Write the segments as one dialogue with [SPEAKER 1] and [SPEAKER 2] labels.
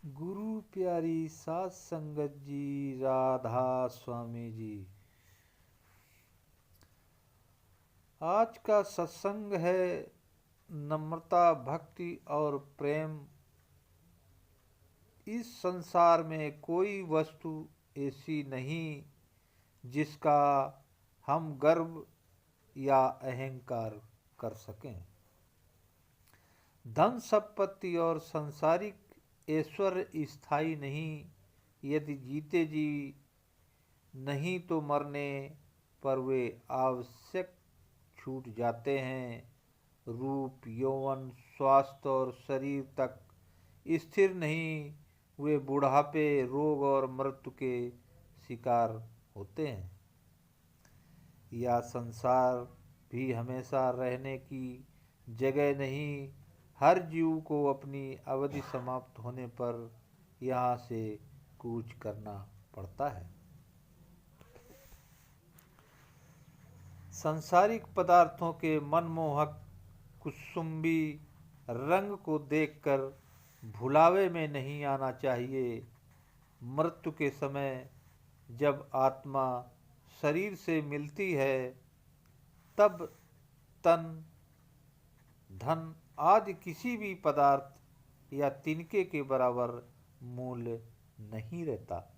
[SPEAKER 1] गुरु प्यारी सात संगत जी, राधा स्वामी जी। आज का सत्संग है नम्रता, भक्ति और प्रेम। इस संसार में कोई वस्तु ऐसी नहीं जिसका हम गर्व या अहंकार कर सकें। धन संपत्ति और सांसारिक ऐश्वर्य स्थायी नहीं। यदि जीते जी नहीं तो मरने पर वे आवश्यक छूट जाते हैं। रूप, यौवन, स्वास्थ्य और शरीर तक स्थिर नहीं, वे बुढ़ापे, रोग और मृत्यु के शिकार होते हैं। यह संसार भी हमेशा रहने की जगह नहीं। हर जीव को अपनी अवधि समाप्त होने पर यहाँ से कूच करना पड़ता है। सांसारिक पदार्थों के मनमोहक कुसुम्बी रंग को देखकर भुलावे में नहीं आना चाहिए। मृत्यु के समय जब आत्मा शरीर से मिलती है तब तन, धन आदि किसी भी पदार्थ या तिनके के बराबर मूल्य नहीं रहता।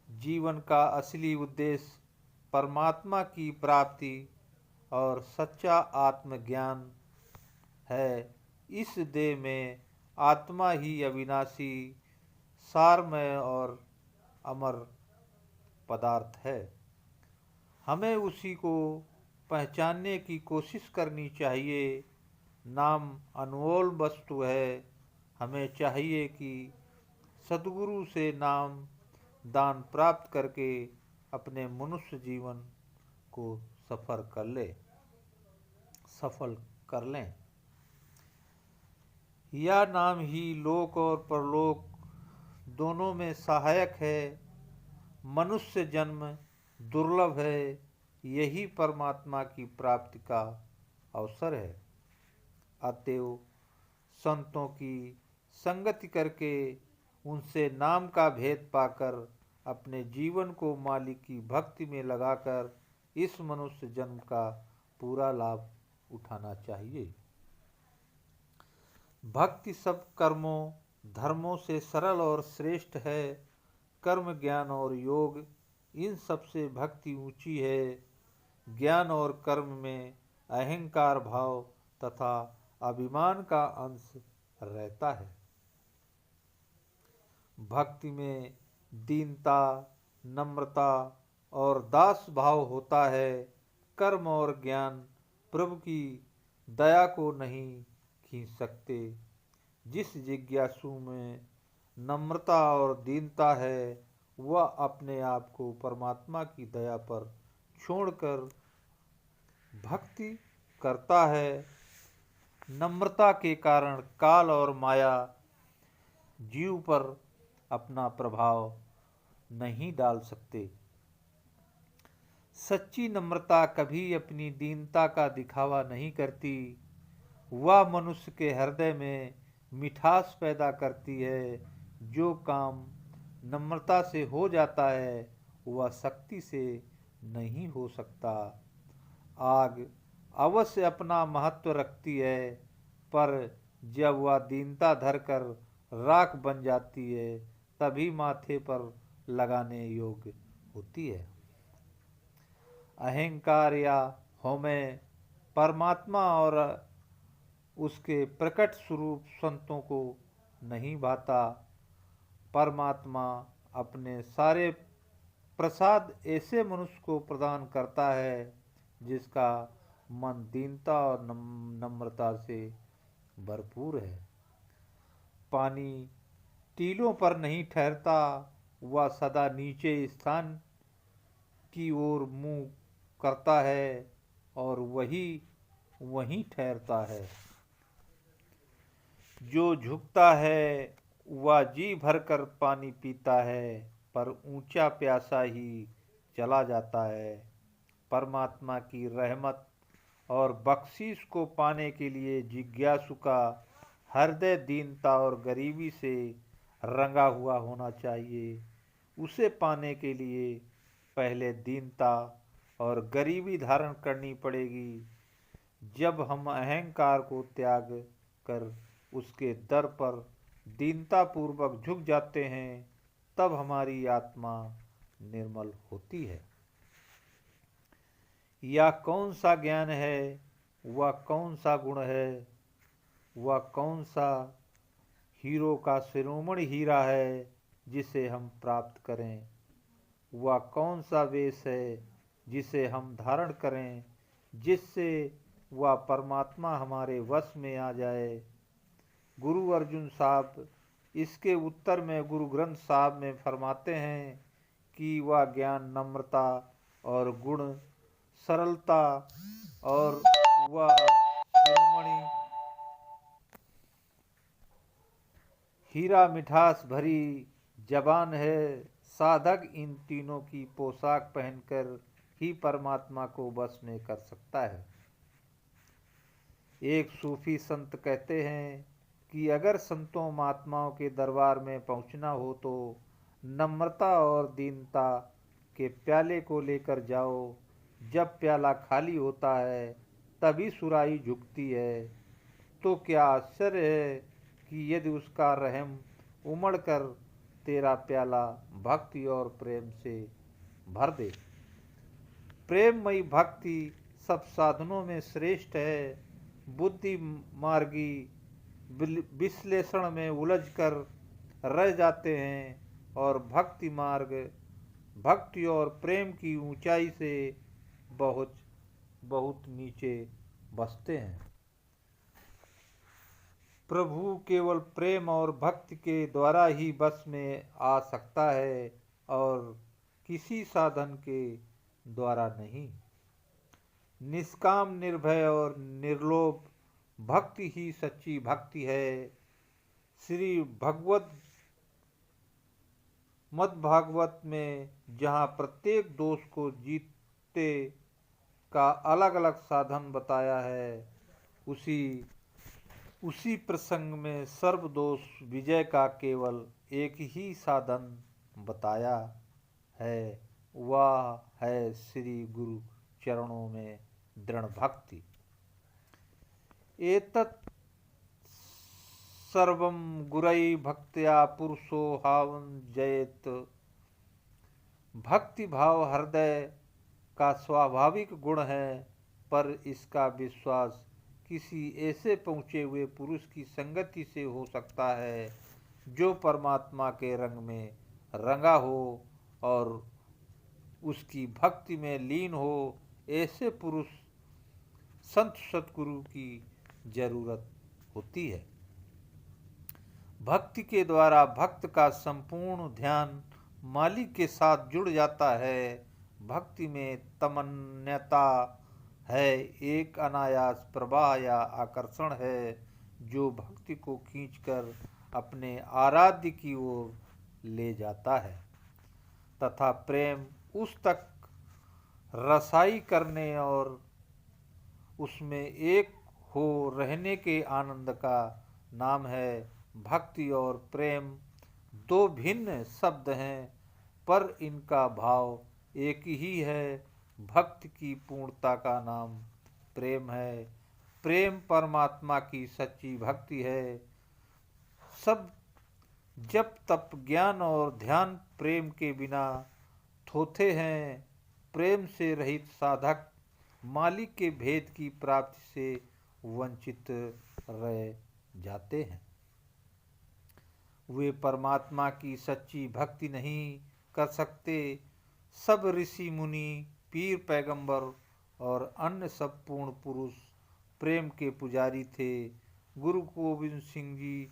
[SPEAKER 1] जीवन का असली उद्देश्य परमात्मा की प्राप्ति और सच्चा आत्मज्ञान है। इस देह में आत्मा ही अविनाशी, सारमय और अमर पदार्थ है। हमें उसी को पहचानने की कोशिश करनी चाहिए। नाम अनमोल वस्तु है। हमें चाहिए कि सद्गुरु से नाम दान प्राप्त करके अपने मनुष्य जीवन को सफल कर लें। यह नाम ही लोक और परलोक दोनों में सहायक है। मनुष्य जन्म दुर्लभ है। यही परमात्मा की प्राप्ति का अवसर है। अतएव संतों की संगति करके उनसे नाम का भेद पाकर अपने जीवन को मालिक की भक्ति में लगाकर इस मनुष्य जन्म का पूरा लाभ उठाना चाहिए। भक्ति सब कर्मों धर्मों से सरल और श्रेष्ठ है। कर्म, ज्ञान और योग, इन सब से भक्ति ऊंची है। ज्ञान और कर्म में अहंकार भाव तथा अभिमान का अंश रहता है। भक्ति में दीनता, नम्रता और दास भाव होता है। कर्म और ज्ञान प्रभु की दया को नहीं खींच सकते। जिस जिज्ञासु में नम्रता और दीनता है वह अपने आप को परमात्मा की दया पर छोड़कर भक्ति करता है। नम्रता के कारण काल और माया जीव पर अपना प्रभाव नहीं डाल सकते। सच्ची नम्रता कभी अपनी दीनता का दिखावा नहीं करती। वह मनुष्य के हृदय में मिठास पैदा करती है। जो काम नम्रता से हो जाता है वह शक्ति से नहीं हो सकता। आग अवश्य अपना महत्व रखती है, पर जब वह दीनता धरकर राख बन जाती है तभी माथे पर लगाने योग्य होती है। अहंकार या हौमें परमात्मा और उसके प्रकट स्वरूप संतों को नहीं भाता। परमात्मा अपने सारे प्रसाद ऐसे मनुष्य को प्रदान करता है जिसका मन दीनता और नम्रता से भरपूर है। पानी टीलों पर नहीं ठहरता, वह सदा नीचे स्थान की ओर मुंह करता है और वहीं ठहरता है। जो झुकता है वह जी भरकर पानी पीता है, पर ऊंचा प्यासा ही चला जाता है। परमात्मा की रहमत और बख्शीश को पाने के लिए जिज्ञासु का हृदय दीनता और गरीबी से रंगा हुआ होना चाहिए। उसे पाने के लिए पहले दीनता और गरीबी धारण करनी पड़ेगी। जब हम अहंकार को त्याग कर उसके दर पर दीनता पूर्वक झुक जाते हैं, तब हमारी आत्मा निर्मल होती है। या कौन सा ज्ञान है, वह कौन सा गुण है, वह कौन सा हीरो का शिरोमणि हीरा है जिसे हम प्राप्त करें, वह कौन सा वेश है जिसे हम धारण करें, जिससे वह परमात्मा हमारे वश में आ जाए। गुरु अर्जुन साहब इसके उत्तर में गुरु ग्रंथ साहब में फरमाते हैं कि वह ज्ञान नम्रता और गुण सरलता और वह शिरोमणि हीरा मिठास भरी जबान है। साधक इन तीनों की पोशाक पहनकर ही परमात्मा को वश में कर सकता है। एक सूफी संत कहते हैं कि अगर संतों महात्माओं के दरबार में पहुंचना हो तो नम्रता और दीनता के प्याले को लेकर जाओ। जब प्याला खाली होता है तभी सुराही झुकती है। तो क्या आश्चर्य है कि यदि उसका रहम उमड़कर तेरा प्याला भक्ति और प्रेम से भर दे। प्रेममयी भक्ति सब साधनों में श्रेष्ठ है। बुद्धि मार्गी विश्लेषण में उलझकर रह जाते हैं और भक्ति मार्ग भक्ति और प्रेम की ऊंचाई से बहुत बहुत नीचे बसते हैं। प्रभु केवल प्रेम और भक्ति के द्वारा ही बस में आ सकता है और किसी साधन के द्वारा नहीं। निष्काम निर्भय और निर्लोभ भक्ति ही सच्ची भक्ति है। श्री भगवत मद्भागवत में जहाँ प्रत्येक दोष को जीतने का अलग अलग साधन बताया है, उसी प्रसंग में सर्वदोष विजय का केवल एक ही साधन बताया है, वह है श्री गुरु चरणों में दृढ़ भक्ति। एतत् सर्वं गुरई भक्त्या पुरुषो हावं जयेत। भक्ति भाव हृदय का स्वाभाविक गुण है, पर इसका विश्वास किसी ऐसे पहुँचे हुए पुरुष की संगति से हो सकता है जो परमात्मा के रंग में रंगा हो और उसकी भक्ति में लीन हो। ऐसे पुरुष संत सतगुरु की जरूरत होती है। भक्ति के द्वारा भक्त का संपूर्ण ध्यान मालिक के साथ जुड़ जाता है। भक्ति में तमन्यता है, एक अनायास प्रवाह या आकर्षण है जो भक्ति को खींचकर अपने आराध्य की ओर ले जाता है, तथा प्रेम उस तक रसाई करने और उसमें एक हो रहने के आनंद का नाम है। भक्ति और प्रेम दो भिन्न शब्द हैं, पर इनका भाव एक ही है। भक्ति की पूर्णता का नाम प्रेम है। प्रेम परमात्मा की सच्ची भक्ति है। सब जप तप ज्ञान और ध्यान प्रेम के बिना थोथे हैं। प्रेम से रहित साधक मालिक के भेद की प्राप्ति से वंचित रह जाते हैं। वे परमात्मा की सच्ची भक्ति नहीं कर सकते। सब ऋषि मुनि पीर पैगंबर और अन्य सब पूर्ण पुरुष प्रेम के पुजारी थे। गुरु गोविंद सिंह जी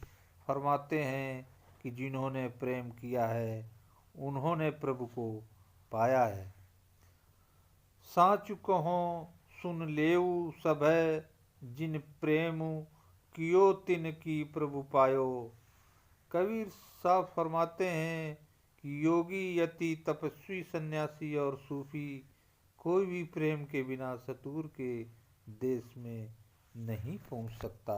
[SPEAKER 1] फरमाते हैं कि जिन्होंने प्रेम किया है उन्होंने प्रभु को पाया है। साचु कहो सुन लेऊ सभय, जिन प्रेम कियो तिन की प्रभु पायो। कबीर साहब फरमाते हैं कि योगी यति तपस्वी सन्यासी और सूफी कोई भी प्रेम के बिना सतगुरु के देश में नहीं पहुंच सकता।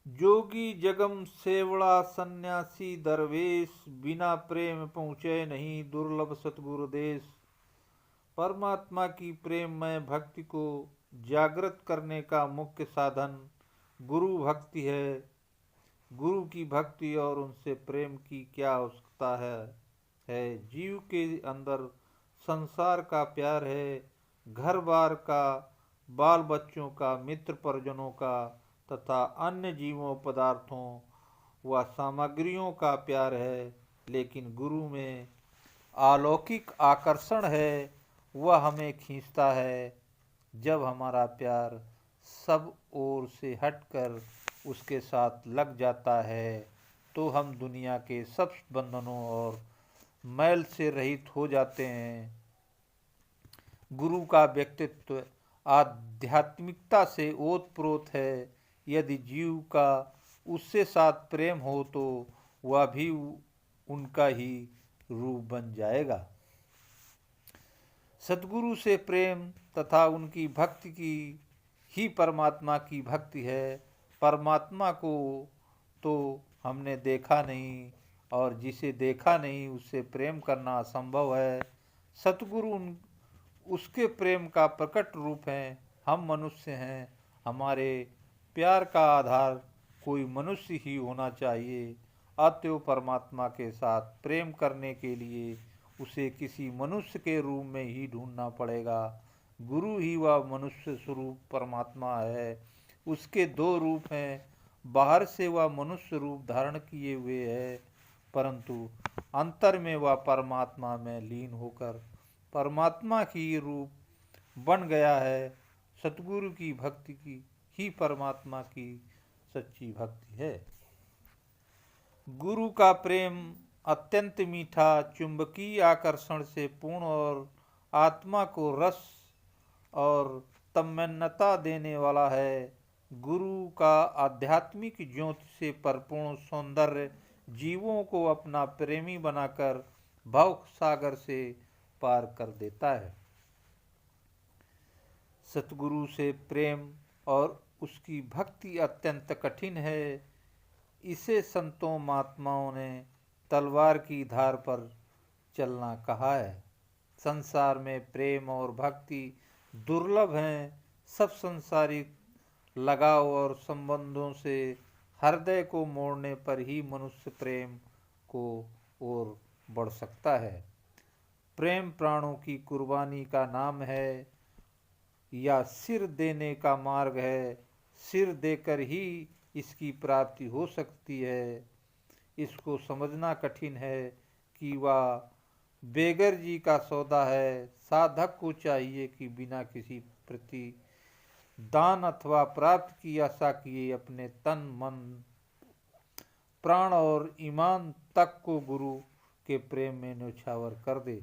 [SPEAKER 1] जोगी जगम सेवड़ा सन्यासी दरवेश, बिना प्रेम पहुँचे नहीं दुर्लभ सतगुरु देश। परमात्मा की प्रेममय भक्ति को जागृत करने का मुख्य साधन गुरु भक्ति है। गुरु की भक्ति और उनसे प्रेम की क्या आवश्यकता है। जीव के अंदर संसार का प्यार है, घर बार का, बाल बच्चों का, मित्र परिजनों का तथा अन्य जीवों पदार्थों व सामग्रियों का प्यार है। लेकिन गुरु में अलौकिक आकर्षण है, वह हमें खींचता है। जब हमारा प्यार सब ओर से हटकर उसके साथ लग जाता है तो हम दुनिया के सब बंधनों और मैल से रहित हो जाते हैं। गुरु का व्यक्तित्व आध्यात्मिकता से ओतप्रोत है। यदि जीव का उससे साथ प्रेम हो तो वह भी उनका ही रूप बन जाएगा। सद्गुरु से प्रेम तथा उनकी भक्ति की ही परमात्मा की भक्ति है। परमात्मा को तो हमने देखा नहीं और जिसे देखा नहीं उससे प्रेम करना असंभव है। सतगुरु उसके प्रेम का प्रकट रूप हैं। हम मनुष्य हैं, हमारे प्यार का आधार कोई मनुष्य ही होना चाहिए। अतएव परमात्मा के साथ प्रेम करने के लिए उसे किसी मनुष्य के रूप में ही ढूंढना पड़ेगा। गुरु ही वह मनुष्य स्वरूप परमात्मा है। उसके दो रूप हैं, बाहर से वह मनुष्य रूप धारण किए हुए है, परंतु अंतर में वह परमात्मा में लीन होकर परमात्मा की रूप बन गया है। सतगुरु की भक्ति की ही परमात्मा की सच्ची भक्ति है। गुरु का प्रेम अत्यंत मीठा, चुंबकीय आकर्षण से पूर्ण और आत्मा को रस और तन्मयता देने वाला है। गुरु का आध्यात्मिक ज्योति से परिपूर्ण सौंदर्य जीवों को अपना प्रेमी बनाकर भव सागर से पार कर देता है। सतगुरु से प्रेम और उसकी भक्ति अत्यंत कठिन है। इसे संतों महात्माओं ने तलवार की धार पर चलना कहा है। संसार में प्रेम और भक्ति दुर्लभ हैं। सब संसारिक लगाव और संबंधों से हृदय को मोड़ने पर ही मनुष्य प्रेम को ओर बढ़ सकता है। प्रेम प्राणों की कुर्बानी का नाम है या सिर देने का मार्ग है। सिर देकर ही इसकी प्राप्ति हो सकती है। इसको समझना कठिन है कि वह बेगर जी का सौदा है। साधक को चाहिए कि बिना किसी प्रति दान अथवा प्राप्त की आशा किए अपने तन, मन, प्राण और ईमान तक को गुरु के प्रेम में न्यौछावर कर दे।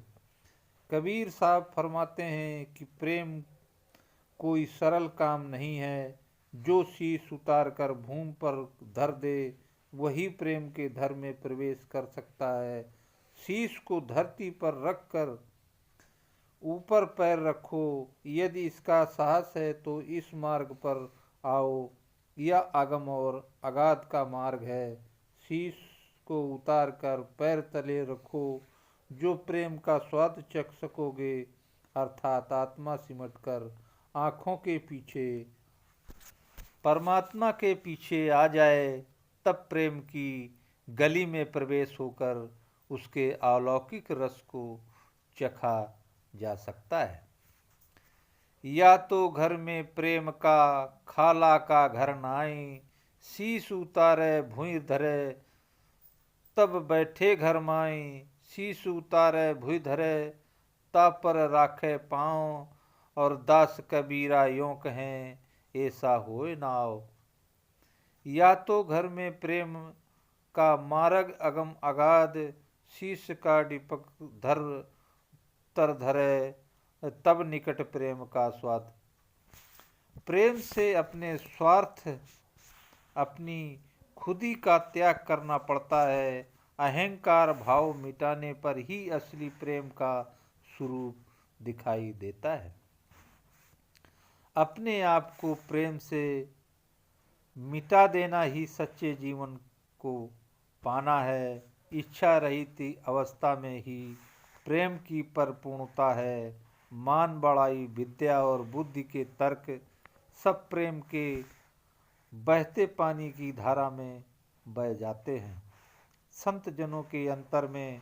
[SPEAKER 1] कबीर साहब फरमाते हैं कि प्रेम कोई सरल काम नहीं है। जो शीश उतार कर भूमि पर धर दे वही प्रेम के धर में प्रवेश कर सकता है। शीश को धरती पर रख कर ऊपर पैर रखो। यदि इसका साहस है तो इस मार्ग पर आओ। यह अगम और अगाध का मार्ग है। शीश को उतार कर पैर तले रखो। जो प्रेम का स्वाद चख सकोगे, अर्थात आत्मा सिमट कर आँखों के पीछे परमात्मा के पीछे आ जाए, तब प्रेम की गली में प्रवेश होकर उसके अलौकिक रस को चखा जा सकता है। या तो घर में प्रेम का खाला का घर नाई, शीश उतारे भुई धरे तब बैठे घर माई। शीश उतारे भुई धरे तब पर राखे पाँव, और दास कबीरा यों कहें ऐसा होए नाव। या तो घर में प्रेम का मार्ग अगम अगाध, शीश का दीपक धर तर धरे तब निकट प्रेम का स्वाद। प्रेम से अपने स्वार्थ, अपनी खुदी का त्याग करना पड़ता है। अहंकार भाव मिटाने पर ही असली प्रेम का स्वरूप दिखाई देता है। अपने आप को प्रेम से मिटा देना ही सच्चे जीवन को पाना है। इच्छा रहित अवस्था में ही प्रेम की परिपूर्णता है। मान बढ़ाई विद्या और बुद्धि के तर्क सब प्रेम के बहते पानी की धारा में बह जाते हैं। संत जनों के अंतर में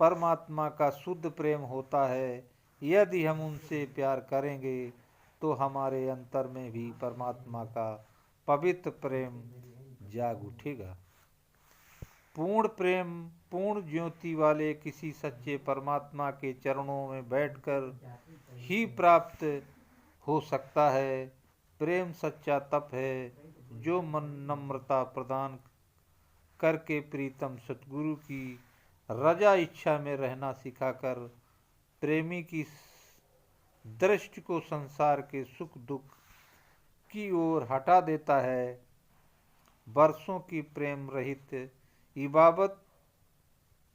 [SPEAKER 1] परमात्मा का शुद्ध प्रेम होता है। यदि हम उनसे प्यार करेंगे तो हमारे अंतर में भी परमात्मा का पवित्र प्रेम जाग उठेगा। पूर्ण प्रेम पूर्ण ज्योति वाले किसी सच्चे परमात्मा के चरणों में बैठकर ही प्राप्त हो सकता है। प्रेम सच्चा तप है जो मन नम्रता प्रदान करके प्रीतम सतगुरु की रजा इच्छा में रहना सिखाकर प्रेमी की दृष्टि को संसार के सुख दुख की ओर हटा देता है। वर्षों की प्रेम रहित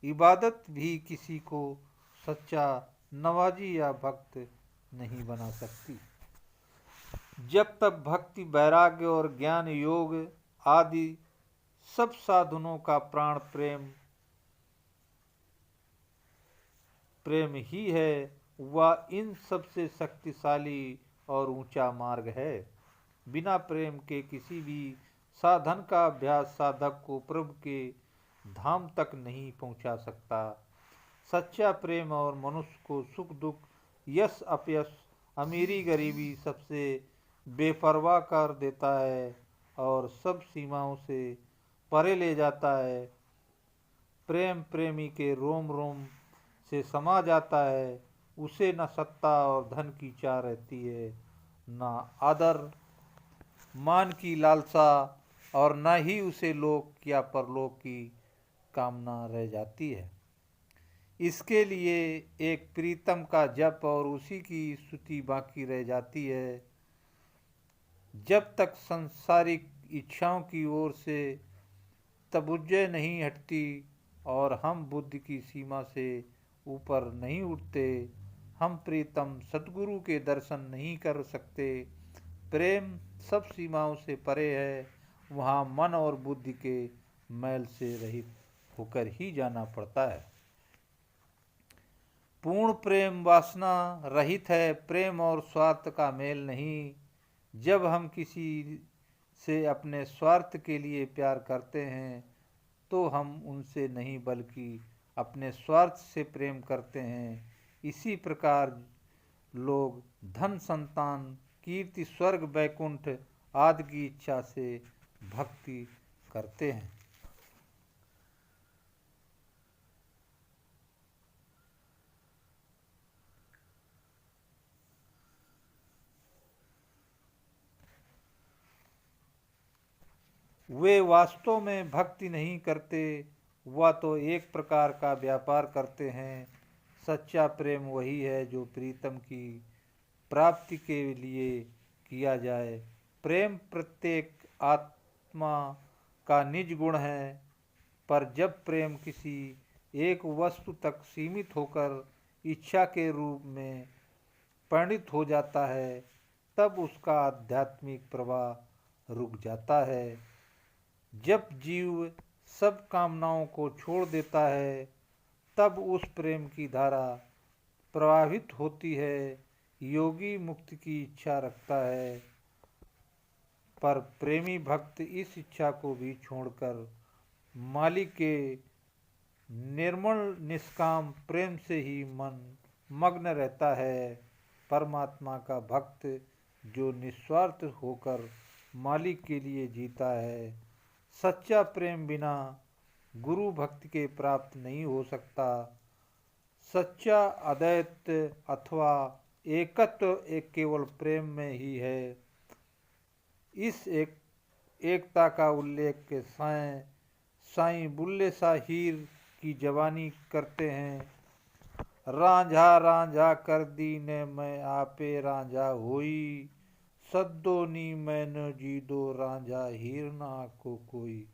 [SPEAKER 1] इबादत भी किसी को सच्चा नवाजी या भक्त नहीं बना सकती। जब तक भक्ति वैराग्य और ज्ञान योग आदि सब साधनों का प्राण प्रेम ही है, वह इन सबसे शक्तिशाली और ऊंचा मार्ग है। बिना प्रेम के किसी भी साधन का अभ्यास साधक को प्रभु के धाम तक नहीं पहुंचा सकता। सच्चा प्रेम और मनुष्य को सुख दुख यश अपयश अमीरी गरीबी सबसे बेपरवाह कर देता है और सब सीमाओं से परे ले जाता है। प्रेम प्रेमी के रोम रोम से समा जाता है। उसे न सत्ता और धन की चाह रहती है, न आदर मान की लालसा, और न ही उसे लोक या परलोक की कामना रह जाती है। इसके लिए एक प्रीतम का जप और उसी की स्तुति बाकी रह जाती है। जब तक सांसारिक इच्छाओं की ओर से तवज्जो नहीं हटती और हम बुद्धि की सीमा से ऊपर नहीं उठते, हम प्रीतम सतगुरु के दर्शन नहीं कर सकते। प्रेम सब सीमाओं से परे है, वहाँ मन और बुद्धि के मैल से रहित होकर ही जाना पड़ता है। पूर्ण प्रेम वासना रहित है। प्रेम और स्वार्थ का मेल नहीं। जब हम किसी से अपने स्वार्थ के लिए प्यार करते हैं तो हम उनसे नहीं बल्कि अपने स्वार्थ से प्रेम करते हैं। इसी प्रकार लोग धन संतान कीर्ति स्वर्ग वैकुंठ आदि की इच्छा से भक्ति करते हैं। वे वास्तव में भक्ति नहीं करते, वह तो एक प्रकार का व्यापार करते हैं। सच्चा प्रेम वही है जो प्रीतम की प्राप्ति के लिए किया जाए। प्रेम प्रत्येक आत्मा का निज गुण है, पर जब प्रेम किसी एक वस्तु तक सीमित होकर इच्छा के रूप में परिणित हो जाता है, तब उसका आध्यात्मिक प्रवाह रुक जाता है। जब जीव सब कामनाओं को छोड़ देता है, तब उस प्रेम की धारा प्रवाहित होती है। योगी मुक्ति की इच्छा रखता है, पर प्रेमी भक्त इस इच्छा को भी छोड़कर मालिक के निर्मल निष्काम प्रेम से ही मन मग्न रहता है। परमात्मा का भक्त जो निस्वार्थ होकर मालिक के लिए जीता है। सच्चा प्रेम बिना गुरु भक्ति के प्राप्त नहीं हो सकता। सच्चा अद्वैत अथवा एकत्व एक केवल प्रेम में ही है। इस एकता का उल्लेख साईं बुल्ले शाह हीर की जवानी करते हैं। रांझा रांझा कर दीने मैं आपे रांझा होई, सद्दो नी मैंने जी दो रांझा हीर ना को कोई।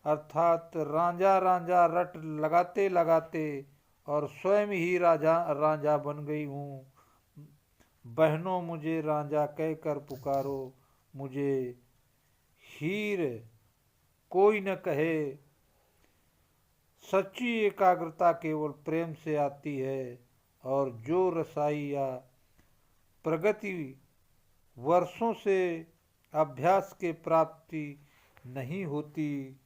[SPEAKER 1] अर्थात रांझा रांझा रट लगाते लगाते और स्वयं ही रांझा बन गई हूँ। बहनों मुझे रांझा कहकर पुकारो, मुझे धीर कोई न कहे। सच्ची एकाग्रता केवल प्रेम से आती है, और जो रसाई या प्रगति वर्षों से अभ्यास के प्राप्ति नहीं होती,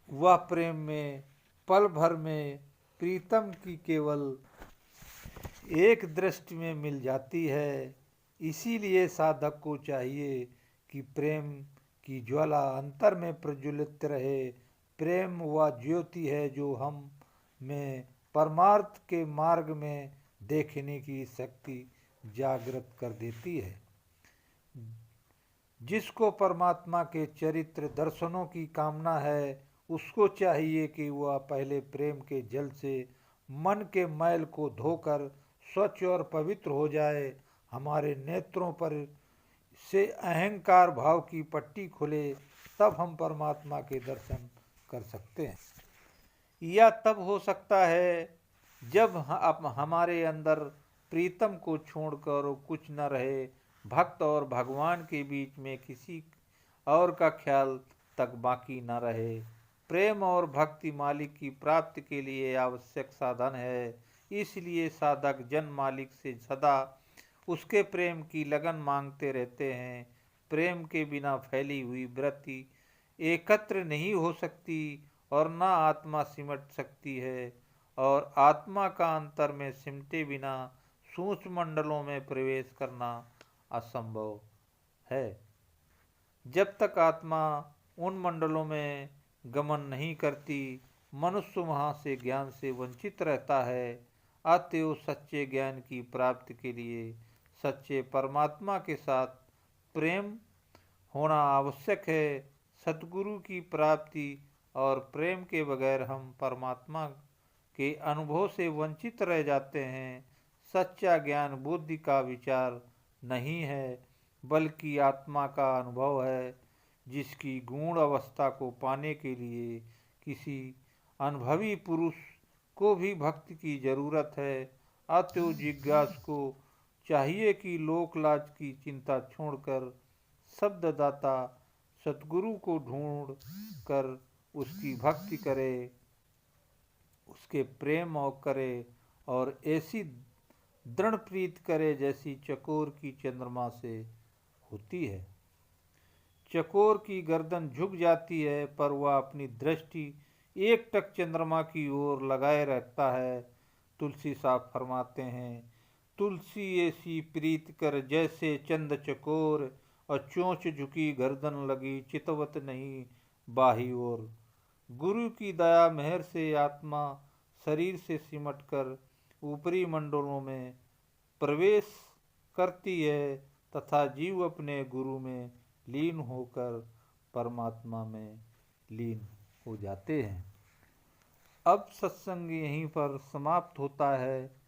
[SPEAKER 1] वह प्रेम में पल भर में प्रीतम की केवल एक दृष्टि में मिल जाती है। इसीलिए साधक को चाहिए कि प्रेम की ज्वाला अंतर में प्रज्वलित रहे। प्रेम वह ज्योति है जो हम में परमार्थ के मार्ग में देखने की शक्ति जागृत कर देती है। जिसको परमात्मा के चरित्र दर्शनों की कामना है, उसको चाहिए कि वह पहले प्रेम के जल से मन के मैल को धोकर स्वच्छ और पवित्र हो जाए। हमारे नेत्रों पर से अहंकार भाव की पट्टी खुले, तब हम परमात्मा के दर्शन कर सकते हैं। यह तब हो सकता है जब हमारे अंदर प्रीतम को छोड़कर कुछ न रहे। भक्त और भगवान के बीच में किसी और का ख्याल तक बाकी न रहे। प्रेम और भक्ति मालिक की प्राप्ति के लिए आवश्यक साधन है। इसलिए साधक जन मालिक से सदा उसके प्रेम की लगन मांगते रहते हैं। प्रेम के बिना फैली हुई वृत्ति एकत्र नहीं हो सकती और न आत्मा सिमट सकती है, और आत्मा का अंतर में सिमटे बिना सूक्ष्म मंडलों में प्रवेश करना असंभव है। जब तक आत्मा उन मंडलों में गमन नहीं करती, मनुष्य वहाँ से ज्ञान से वंचित रहता है। अतएव सच्चे ज्ञान की प्राप्ति के लिए सच्चे परमात्मा के साथ प्रेम होना आवश्यक है। सतगुरु की प्राप्ति और प्रेम के बगैर हम परमात्मा के अनुभव से वंचित रह जाते हैं। सच्चा ज्ञान बुद्धि का विचार नहीं है, बल्कि आत्मा का अनुभव है, जिसकी गूढ़ अवस्था को पाने के लिए किसी अनुभवी पुरुष को भी भक्ति की जरूरत है। अतएव जिज्ञासु को चाहिए कि लोक लाज की चिंता छोड़कर शब्ददाता सतगुरु को ढूंढ कर उसकी भक्ति करे, उसके प्रेम और करे, और ऐसी दृढ़ प्रीत करे जैसी चकोर की चंद्रमा से होती है। चकोर की गर्दन झुक जाती है, पर वह अपनी दृष्टि एकटक चंद्रमा की ओर लगाए रखता है। तुलसी साहब फरमाते हैं, तुलसी ऐसी प्रीत कर जैसे चंद चकोर, और चोंच झुकी गर्दन लगी चितवत नहीं बाही ओर। गुरु की दया मेहर से आत्मा शरीर से सिमटकर ऊपरी मंडलों में प्रवेश करती है, तथा जीव अपने गुरु में लीन होकर परमात्मा में लीन हो जाते हैं। अब सत्संग यहीं पर समाप्त होता है।